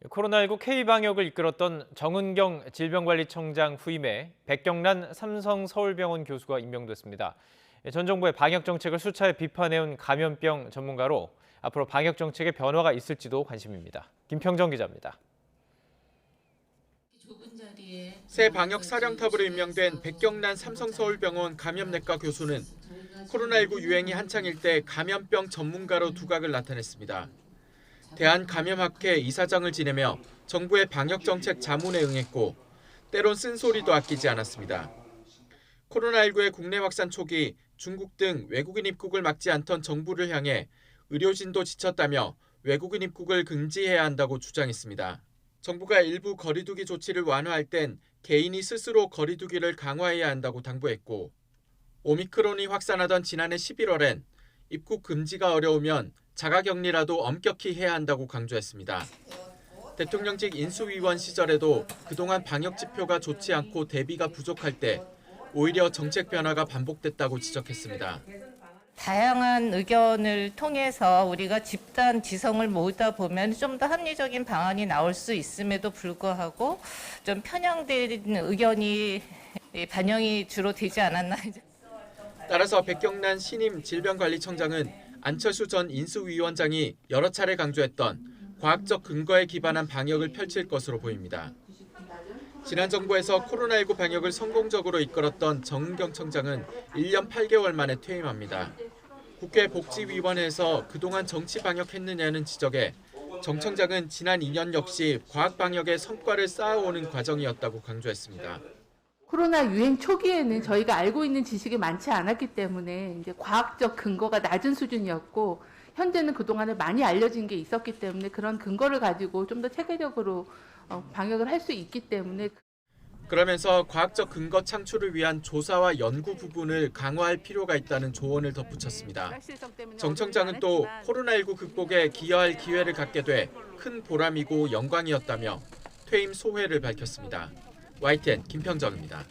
코로나19 K방역을 이끌었던 정은경 질병관리청장 후임에 백경란 삼성서울병원 교수가 임명됐습니다. 전 정부의 방역 정책을 수차례 비판해온 감염병 전문가로 앞으로 방역 정책에 변화가 있을지도 관심입니다. 김평정 기자입니다. 새 방역 사령탑으로 임명된 백경란 삼성서울병원 감염내과 교수는 코로나19 유행이 한창일 때 감염병 전문가로 두각을 나타냈습니다. 대한감염학회 이사장을 지내며 정부의 방역정책 자문에 응했고 때론 쓴소리도 아끼지 않았습니다. 코로나19의 국내 확산 초기 중국 등 외국인 입국을 막지 않던 정부를 향해 의료진도 지쳤다며 외국인 입국을 금지해야 한다고 주장했습니다. 정부가 일부 거리두기 조치를 완화할 땐 개인이 스스로 거리두기를 강화해야 한다고 당부했고 오미크론이 확산하던 지난해 11월엔 입국 금지가 어려우면 자가격리라도 엄격히 해야 한다고 강조했습니다. 대통령직 인수위원 시절에도 그동안 방역 지표가 좋지 않고 대비가 부족할 때 오히려 정책 변화가 반복됐다고 지적했습니다. 다양한 의견을 통해서 우리가 집단 지성을 모으다 보면 좀 더 합리적인 방안이 나올 수 있음에도 불구하고 좀 편향된 의견이 반영이 주로 되지 않았나. 따라서 백경란 신임 질병관리청장은 안철수 전 인수위원장이 여러 차례 강조했던 과학적 근거에 기반한 방역을 펼칠 것으로 보입니다. 지난 정부에서 코로나19 방역을 성공적으로 이끌었던 정은경 청장은 1년 8개월 만에 퇴임합니다. 국회 복지위원회에서 그동안 정치 방역했느냐는 지적에 정 청장은 지난 2년 역시 과학 방역의 성과를 쌓아오는 과정이었다고 강조했습니다. 코로나 유행 초기에는 저희가 알고 있는 지식이 많지 않았기 때문에 이제 과학적 근거가 낮은 수준이었고 현재는 그동안에 많이 알려진 게 있었기 때문에 그런 근거를 가지고 좀 더 체계적으로 방역을 할 수 있기 때문에 그러면서 과학적 근거 창출을 위한 조사와 연구 부분을 강화할 필요가 있다는 조언을 덧붙였습니다. 정 청장은 또 코로나19 극복에 기여할 기회를 갖게 돼 큰 보람이고 영광이었다며 퇴임 소회를 밝혔습니다. YTN 김평정입니다.